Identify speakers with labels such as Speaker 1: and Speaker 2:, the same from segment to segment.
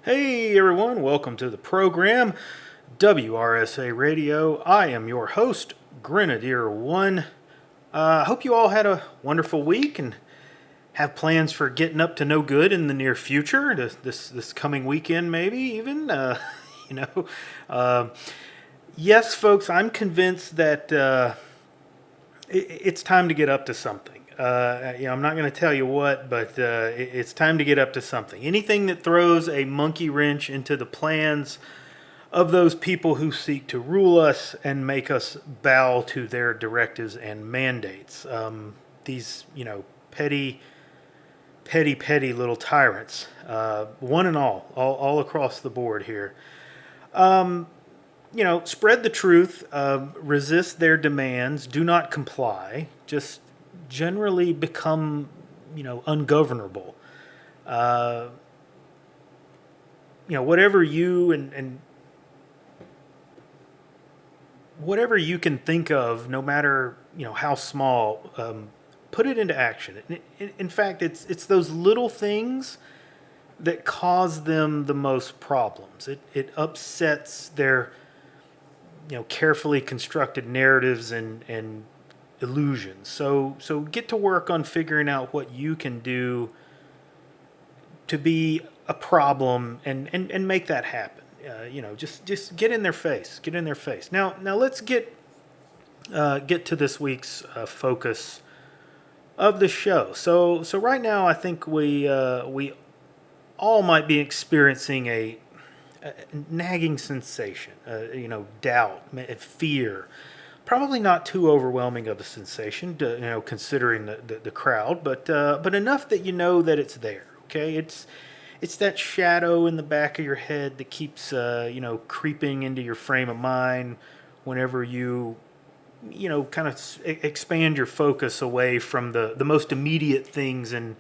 Speaker 1: Hey everyone, welcome to the program, WRSA Radio. I am your host, Grenadier One. I hope you all had a wonderful week and have plans for getting up to no good in the near future, this coming weekend, maybe even. You know, uh, yes, folks, I'm convinced that it's time to get up to something. I'm not going to tell you what, but it's time to get up to something. Anything that throws a monkey wrench into the plans of those people who seek to rule us and make us bow to their directives and mandates. These, petty, petty little tyrants, one and all across the board here. Spread the truth, resist their demands, do not comply, just generally become, ungovernable. Uh, whatever you and whatever you can think of, no matter, how small, put it into action. In fact, it's those little things that cause them the most problems. It upsets their carefully constructed narratives and illusions. So get to work on figuring out what you can do to be a problem and make that happen. Just get in their face. Get in their face. Now let's get to this week's focus of the show. So right now I think we all might be experiencing a nagging sensation, doubt, fear. Probably not too overwhelming of a sensation, considering the crowd, but enough that you know that it's there. Okay, it's that shadow in the back of your head that keeps creeping into your frame of mind whenever you kind of expand your focus away from the most immediate things and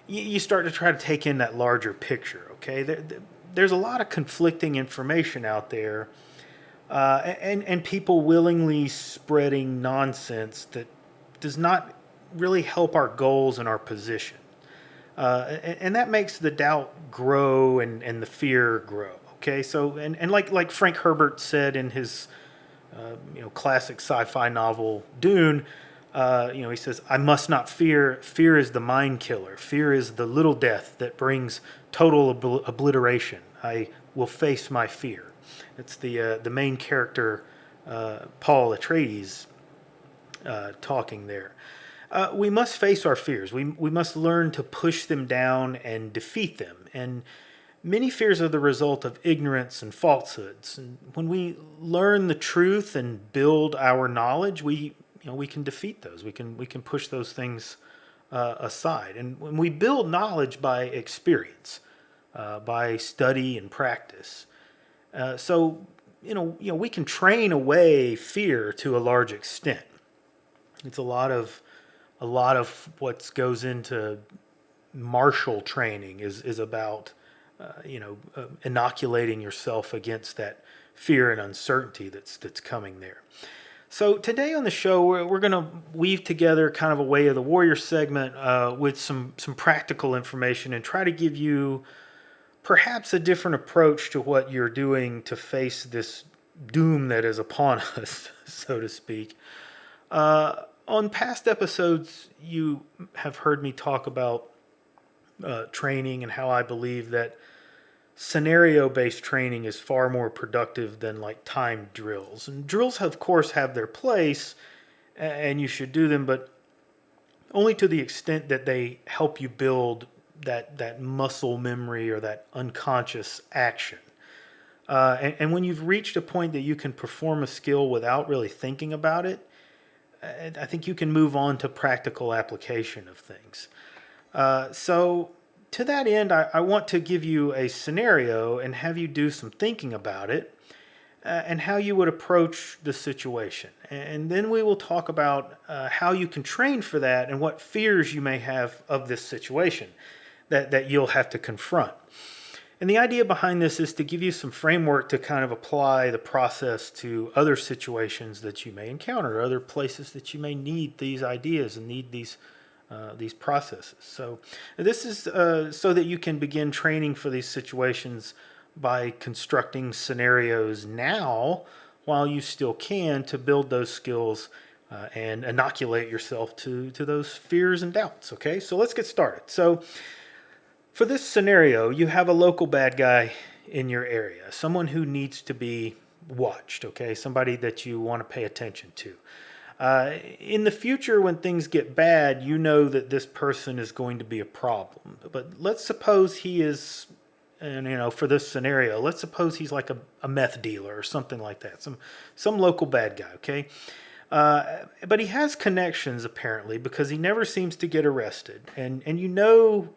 Speaker 1: you start to try to take in that larger picture. Okay, there's a lot of conflicting information out there, and people willingly spreading nonsense that does not really help our goals and our position. And that makes the doubt grow and the fear grow. Okay, so and like Frank Herbert said in his classic sci-fi novel Dune, he says, "I must not fear. Fear is the mind killer. Fear is the little death that brings total obliteration. I will face my fear." It's the main character, Paul Atreides, talking there. We must face our fears. We must learn to push them down and defeat them. And many fears are the result of ignorance and falsehoods. And when we learn the truth and build our knowledge, we can defeat those. We can push those things aside. And when we build knowledge by experience, by study and practice, so we can train away fear to a large extent. It's a lot of what goes into martial training is about inoculating yourself against that fear and uncertainty that's coming there. So today on the show, we're going to weave together kind of a Way of the Warrior segment with some practical information and try to give you perhaps a different approach to what you're doing to face this doom that is upon us, so to speak. On past episodes, you have heard me talk about training and how I believe that scenario-based training is far more productive than like timed drills. And drills, of course, have their place, and you should do them, but only to the extent that they help you build that muscle memory or that unconscious action. And when you've reached a point that you can perform a skill without really thinking about it, I think you can move on to practical application of things. So to that end, I want to give you a scenario and have you do some thinking about it and how you would approach the situation. And then we will talk about how you can train for that and what fears you may have of this situation that you'll have to confront. And the idea behind this is to give you some framework to kind of apply the process to other situations that you may encounter, other places that you may need these ideas and need these these processes. So this is so that you can begin training for these situations by constructing scenarios now while you still can to build those skills and inoculate yourself to those fears and doubts. Okay, so let's get started. So for this scenario, you have a local bad guy in your area, someone who needs to be watched, okay? Somebody that you want to pay attention to. In the future, when things get bad, you know that this person is going to be a problem. But let's suppose he is, and for this scenario, let's suppose he's like a meth dealer or something like that, some local bad guy, okay? But he has connections apparently because he never seems to get arrested. And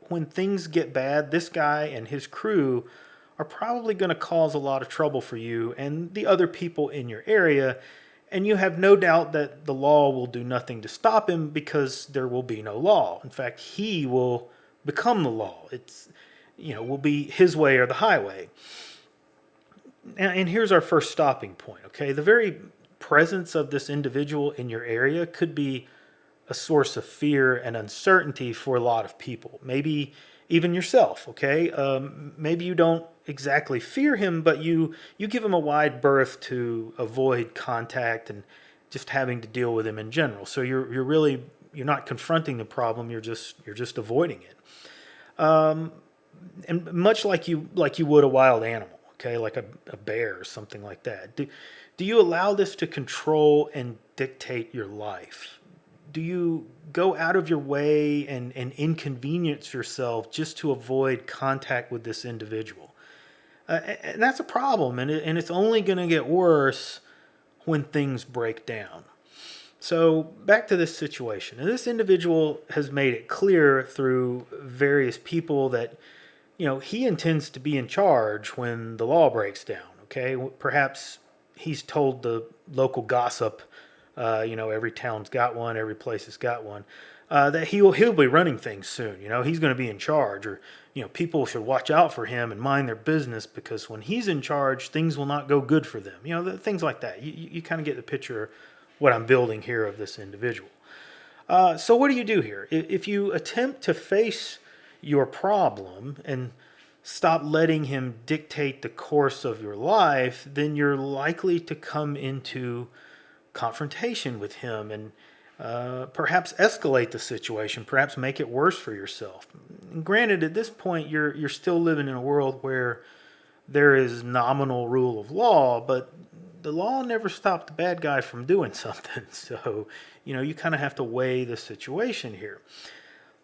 Speaker 1: when things get bad, this guy and his crew are probably going to cause a lot of trouble for you and the other people in your area. And you have no doubt that the law will do nothing to stop him because there will be no law. In fact, he will become the law. It's, will be his way or the highway. And here's our first stopping point, okay? The very presence of this individual in your area could be a source of fear and uncertainty for a lot of people. Maybe even yourself, okay? Maybe you don't exactly fear him, but you give him a wide berth to avoid contact and just having to deal with him in general. So you're not confronting the problem, you're just avoiding it. And much like you would a wild animal, okay, like a bear or something like that. Do you allow this to control and dictate your life? Do you go out of your way and inconvenience yourself just to avoid contact with this individual? And that's a problem, and it's only going to get worse when things break down. So back to this situation. And this individual has made it clear through various people that he intends to be in charge when the law breaks down. Okay, perhaps he's told the local gossip, every town's got one, every place has got one, that he'll be running things soon. He's going to be in charge, or people should watch out for him and mind their business because when he's in charge, things will not go good for them. Things like that. You kind of get the picture of what I'm building here of this individual. So what do you do here? If you attempt to face your problem and stop letting him dictate the course of your life, then you're likely to come into confrontation with him and perhaps escalate the situation, perhaps make it worse for yourself. And granted, at this point, you're still living in a world where there is nominal rule of law, but the law never stopped the bad guy from doing something. So, you kind of have to weigh the situation here.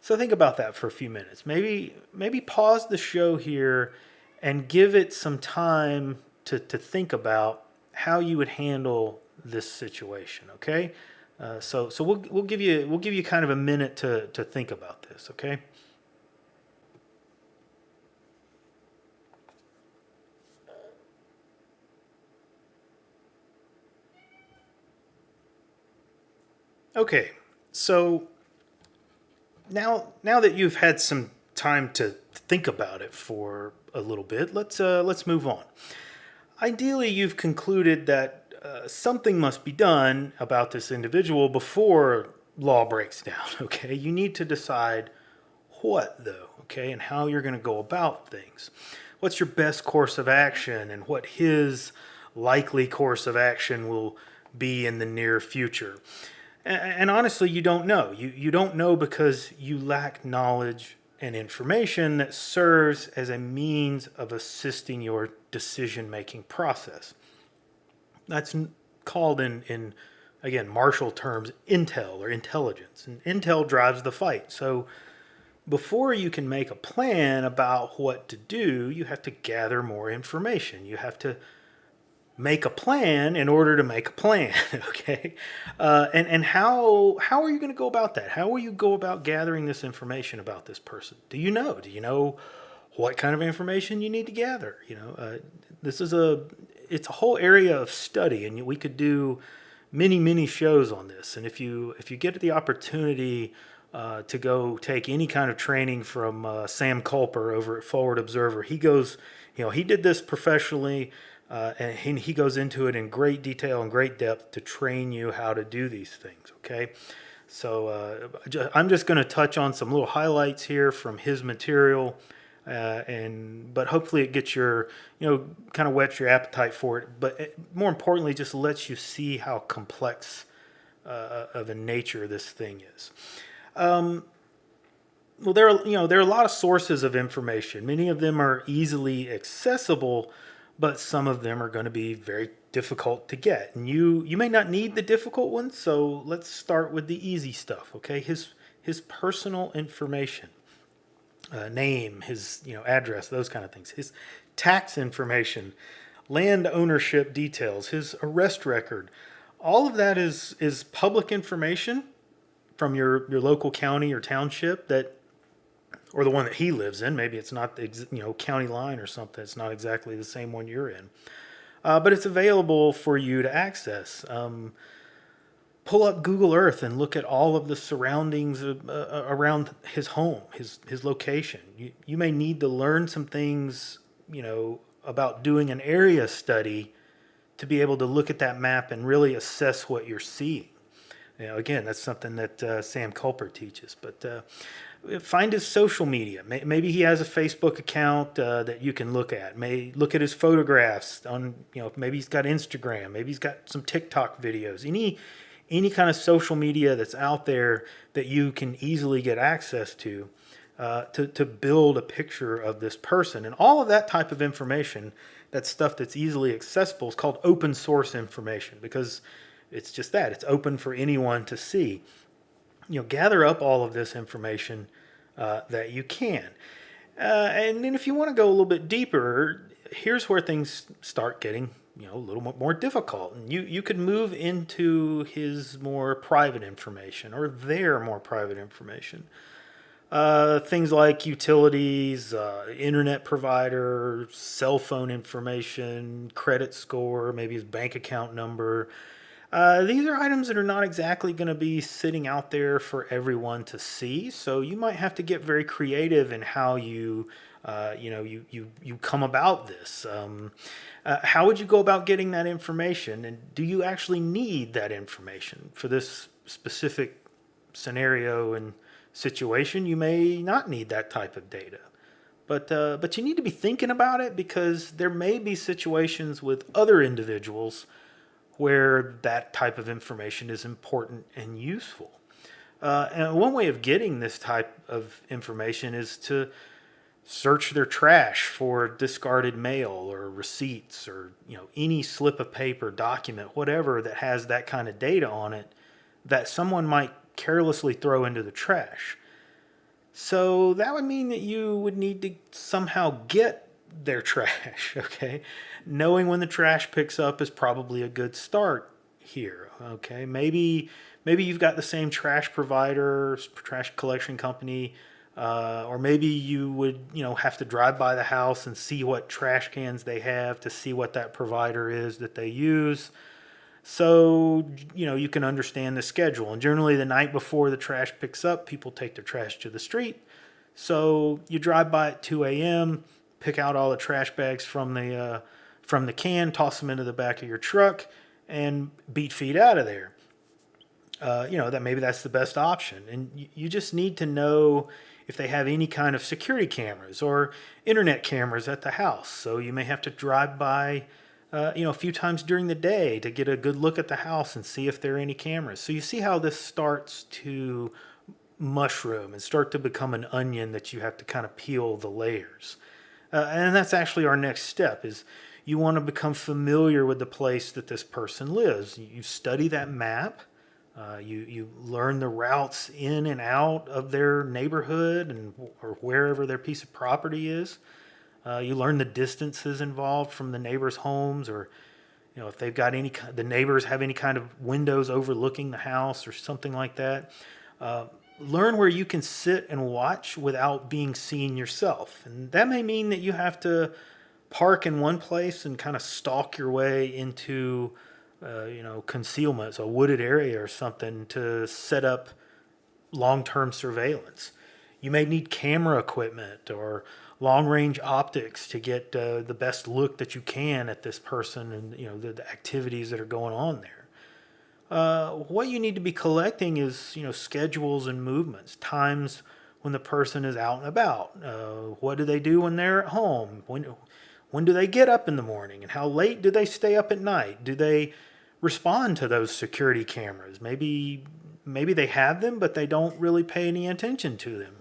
Speaker 1: So think about that for a few minutes. Maybe pause the show here and give it some time to think about how you would handle this situation. Okay, so we'll give you kind of a minute to think about this. Okay. Okay, so now that you've had some time to think about it for a little bit, let's move on. Ideally, you've concluded that something must be done about this individual before law breaks down. Okay, you need to decide what though. Okay, and how you're going to go about things. What's your best course of action, and what his likely course of action will be in the near future. And honestly, you don't know. You don't know because you lack knowledge and information that serves as a means of assisting your decision-making process. That's called in again, martial terms, intel or intelligence. And intel drives the fight. So before you can make a plan about what to do, you have to gather more information. You have to make a plan in order to make a plan. Okay, and how are you going to go about that? How will you go about gathering this information about this person? Do you know what kind of information you need to gather? This is it's a whole area of study, and we could do many shows on this. And if you get the opportunity to go take any kind of training from Sam Culper over at Forward Observer, he goes, he did this professionally. And he goes into it in great detail and great depth to train you how to do these things, okay? I'm just going to touch on some little highlights here from his material, but hopefully it gets your, kind of whets your appetite for it. But more importantly, just lets you see how complex of a nature this thing is. Well, there are a lot of sources of information. Many of them are easily accessible, but some of them are going to be very difficult to get. And you may not need the difficult ones, so let's start with the easy stuff. Okay, his personal information, name, his address, those kind of things. His tax information, land ownership details, his arrest record. All of that is public information from your local county or township that, or the one that he lives in. Maybe it's not the county line or something. It's not exactly the same one you're in, but it's available for you to access. Pull up Google Earth and look at all of the surroundings around his home, his location. You may need to learn some things, about doing an area study to be able to look at that map and really assess what you're seeing. Again, that's something that Sam Culper teaches. But find his social media. Maybe he has a Facebook account that you can look at. Look at his photographs on, maybe he's got Instagram. Maybe he's got some TikTok videos. Any kind of social media that's out there that you can easily get access to build a picture of this person. And all of that type of information, that stuff that's easily accessible, is called open source information, because it's just that. It's open for anyone to see. Gather up all of this information that you can. And then if you want to go a little bit deeper, here's where things start getting a little more difficult. And you could move into his more private information, or their more private information. Things like utilities, internet provider, cell phone information, credit score, maybe his bank account number. These are items that are not exactly going to be sitting out there for everyone to see. So you might have to get very creative in how you come about this. How would you go about getting that information? And do you actually need that information for this specific scenario and situation? You may not need that type of data. But you need to be thinking about it, because there may be situations with other individuals where that type of information is important and useful. And one way of getting this type of information is to search their trash for discarded mail or receipts, or any slip of paper, document, whatever that has that kind of data on it that someone might carelessly throw into the trash. So that would mean that you would need to somehow get their trash, okay? Knowing when the trash picks up is probably a good start here, okay? Maybe you've got the same trash provider, trash collection company, or maybe you would, have to drive by the house and see what trash cans they have to see what that provider is that they use. So, you can understand the schedule. And generally the night before the trash picks up, people take their trash to the street. So you drive by at 2 a.m., pick out all the trash bags from the can, toss them into the back of your truck, and beat feet out of there. That maybe that's the best option. And you just need to know if they have any kind of security cameras or internet cameras at the house. So you may have to drive by a few times during the day to get a good look at the house and see if there are any cameras. So you see how this starts to mushroom and start to become an onion that you have to kind of peel the layers. And that's actually our next step, is you want to become familiar with the place that this person lives. You study that map. You learn the routes in and out of their neighborhood or wherever their piece of property is. You learn the distances involved from the neighbors' homes, or if they've got the neighbors have any kind of windows overlooking the house or something like that. Learn where you can sit and watch without being seen yourself. And that may mean that you have to park in one place and kind of stalk your way into, concealment, so a wooded area or something, to set up long-term surveillance. You may need camera equipment or long-range optics to get the best look that you can at this person and, the activities that are going on there. What you need to be collecting is, schedules and movements, times when the person is out and about. What do they do when they're at home? When do they get up in the morning? And how late do they stay up at night? Do they respond to those security cameras? Maybe they have them, but they don't really pay any attention to them.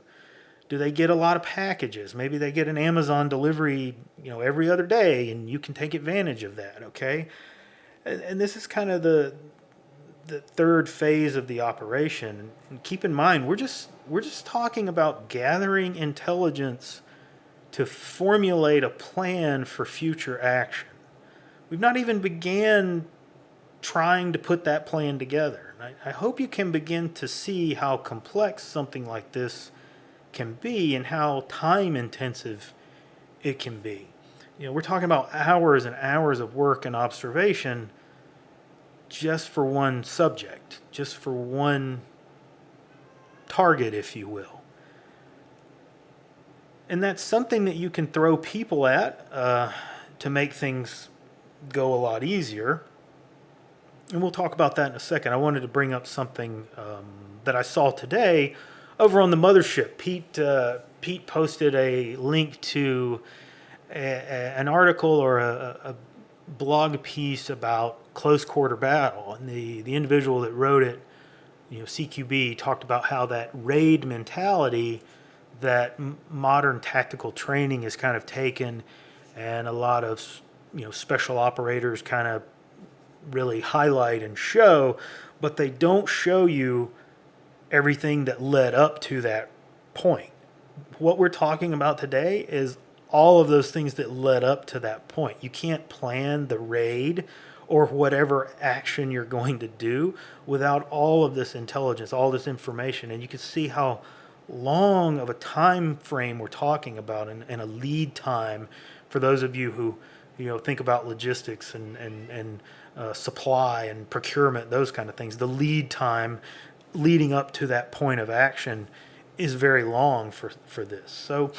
Speaker 1: Do they get a lot of packages? Maybe they get an Amazon delivery, every other day, and you can take advantage of that. Okay, and this is kind of the third phase of the operation. And keep in mind, we're just talking about gathering intelligence to formulate a plan for future action. We've not even began trying to put that plan together. And I hope you can begin to see how complex something like this can be and how time intensive it can be. We're talking about hours and hours of work and observation just for one subject, just for one target, if you will. And that's something that you can throw people at to make things go a lot easier. And we'll talk about that in a second. I wanted to bring up something that I saw today over on the mothership. Pete posted a link to an article or a blog piece about close quarter battle, and the individual that wrote it, CQB, talked about how that raid mentality that modern tactical training is kind of taken, and a lot of special operators kind of really highlight and show, but they don't show you everything that led up to that point. What we're talking about today is all of those things that led up to that point. You can't plan the raid or whatever action you're going to do without all of this intelligence, all this information. And you can see how long of a time frame we're talking about, and a lead time for those of you who think about logistics and supply and procurement, those kind of things. The lead time leading up to that point of action is very long for this. So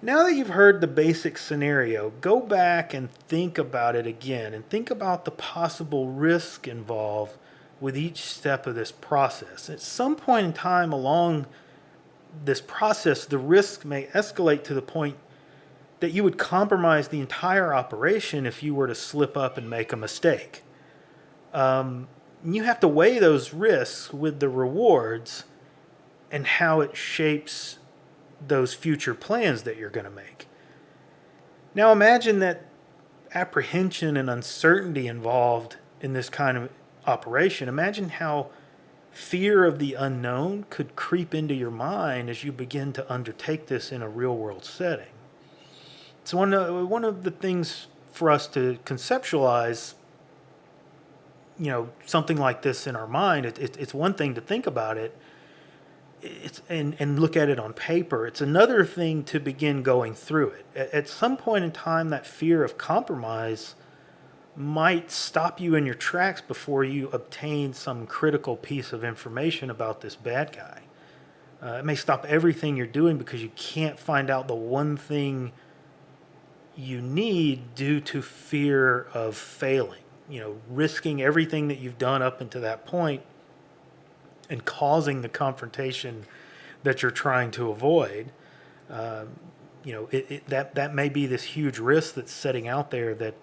Speaker 1: now that you've heard the basic scenario, go back and think about it again, and think about the possible risk involved with each step of this process. At some point in time along this process, the risk may escalate to the point that you would compromise the entire operation if you were to slip up and make a mistake. You have to weigh those risks with the rewards and how it shapes those future plans that you're going to make. Now imagine that apprehension and uncertainty involved in this kind of operation. Imagine how fear of the unknown could creep into your mind as you begin to undertake this in a real world setting. So one of the things for us to conceptualize, something like this in our mind, it's one thing to think about it, and look at it on paper. It's another thing to begin going through it. At some point in time, that fear of compromise might stop you in your tracks before you obtain some critical piece of information about this bad guy. It may stop everything you're doing because you can't find out the one thing you need due to fear of failing. Risking everything that you've done up until that point and causing the confrontation that you're trying to avoid. That may be this huge risk that's setting out there that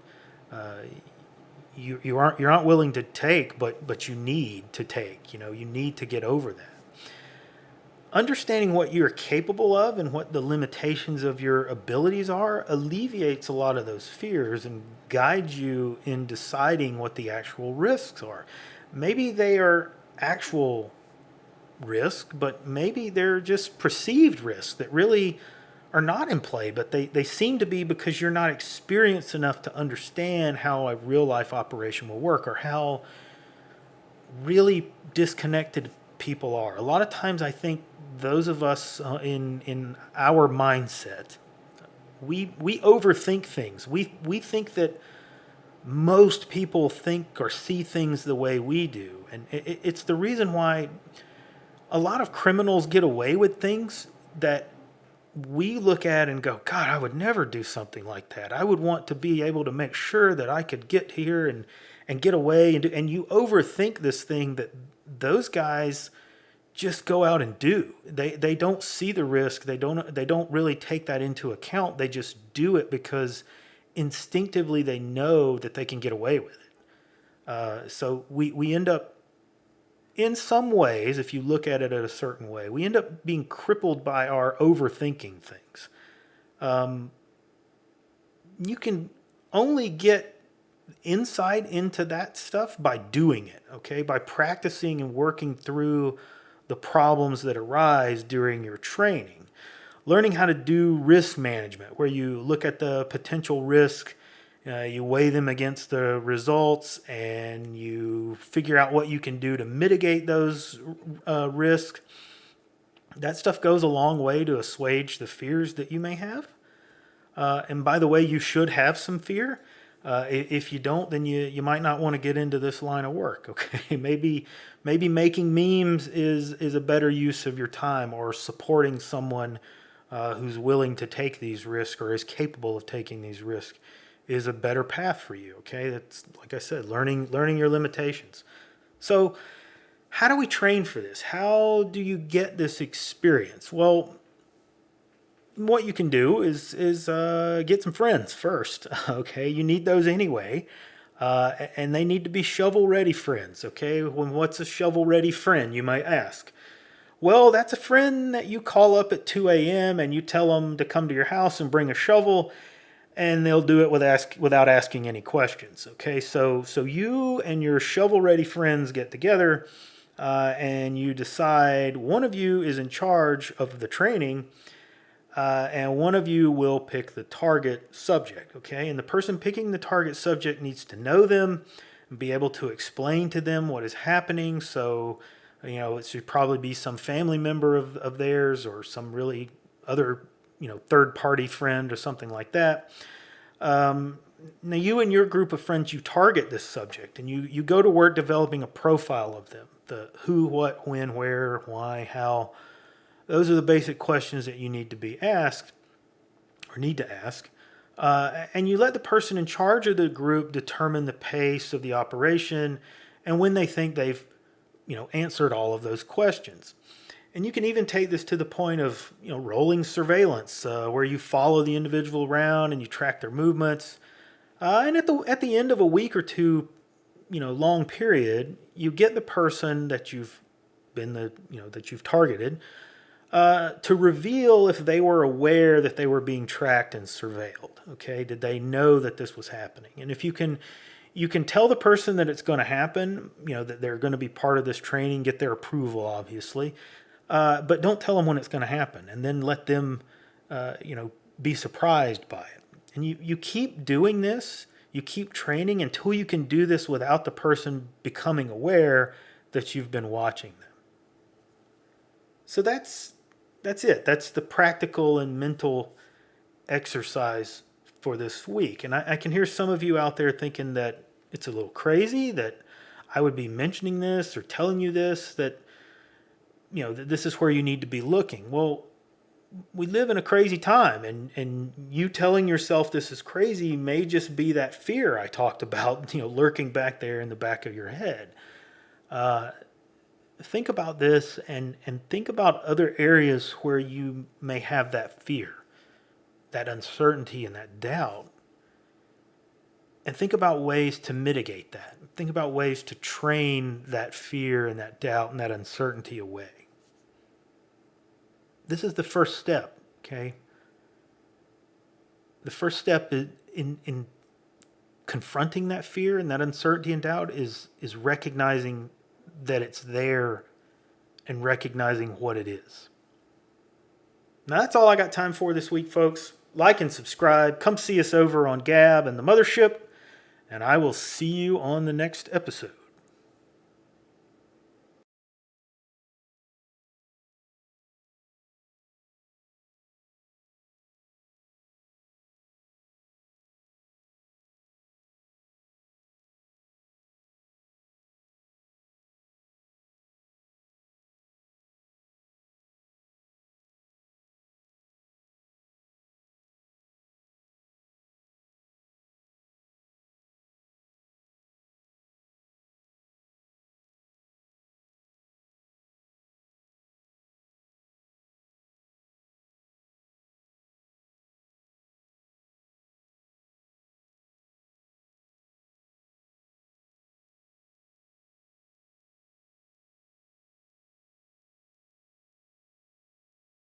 Speaker 1: you aren't willing to take, but you need to take. You need to get over that. Understanding what you're capable of and what the limitations of your abilities are alleviates a lot of those fears and guides you in deciding what the actual risks are. Maybe they are actual risk, but maybe they're just perceived risks that really are not in play, but they seem to be because you're not experienced enough to understand how a real life operation will work, or how really disconnected people are. A lot of times I think those of us in our mindset, we overthink things. We think that most people think or see things the way we do, and it's the reason why a lot of criminals get away with things that we look at and go, God, I would never do something like that. I would want to be able to make sure that I could get here and get away and you overthink this thing that those guys just go out and do. They don't see the risk. They don't really take that into account. They just do it because instinctively they know that they can get away with it. So we end up, in some ways, if you look at it in a certain way, we end up being crippled by our overthinking things. You can only get insight into that stuff by doing it, okay? By practicing and working through the problems that arise during your training. Learning how to do risk management, where you look at the potential risk, you weigh them against the results, and you figure out what you can do to mitigate those risks. That stuff goes a long way to assuage the fears that you may have. And by the way, you should have some fear. If you don't, then you might not want to get into this line of work. Okay, maybe making memes is a better use of your time, or supporting someone who's willing to take these risks or is capable of taking these risks is a better path for you. Okay, that's, like I said, learning your limitations. So, how do we train for this? How do you get this experience? Well, what you can do is get some friends first. Okay, you need those anyway, and they need to be shovel-ready friends. Okay, what's a shovel-ready friend, you might ask? Well, that's a friend that you call up at 2 a.m. and you tell them to come to your house and bring a shovel, and they'll do it without asking any questions. Okay, so you and your shovel-ready friends get together, and you decide one of you is in charge of the training, and one of you will pick the target subject. Okay, and the person picking the target subject needs to know them and be able to explain to them what is happening. So, it should probably be some family member of theirs, or some really other, third-party friend or something like that. Now, you and your group of friends, you target this subject, and you go to work developing a profile of them. The who, what, when, where, why, how. Those are the basic questions that you need to be asked, or need to ask. And you let the person in charge of the group determine the pace of the operation and when they think they've answered all of those questions. And you can even take this to the point of rolling surveillance, where you follow the individual around and you track their movements. And at the end of a week or two, long period, you get the person that you've targeted to reveal if they were aware that they were being tracked and surveilled. Okay, did they know that this was happening? And if you can tell the person that it's going to happen, that they're going to be part of this training, get their approval, obviously, but don't tell them when it's going to happen, and then let them, be surprised by it. And you keep doing this, you keep training until you can do this without the person becoming aware that you've been watching them. So that's it. That's the practical and mental exercise for this week. And I can hear some of you out there thinking that it's a little crazy that I would be mentioning this or telling you this, that that this is where you need to be looking. Well, we live in a crazy time, and you telling yourself this is crazy may just be that fear I talked about, lurking back there in the back of your head. Think about this, and think about other areas where you may have that fear, that uncertainty, and that doubt. And think about ways to mitigate that. Think about ways to train that fear and that doubt and that uncertainty away. This is the first step, okay? The first step in confronting that fear and that uncertainty and doubt is recognizing that it's there and recognizing what it is. Now, that's all I got time for this week, folks. Like and subscribe. Come see us over on Gab and the Mothership, and I will see you on the next episode.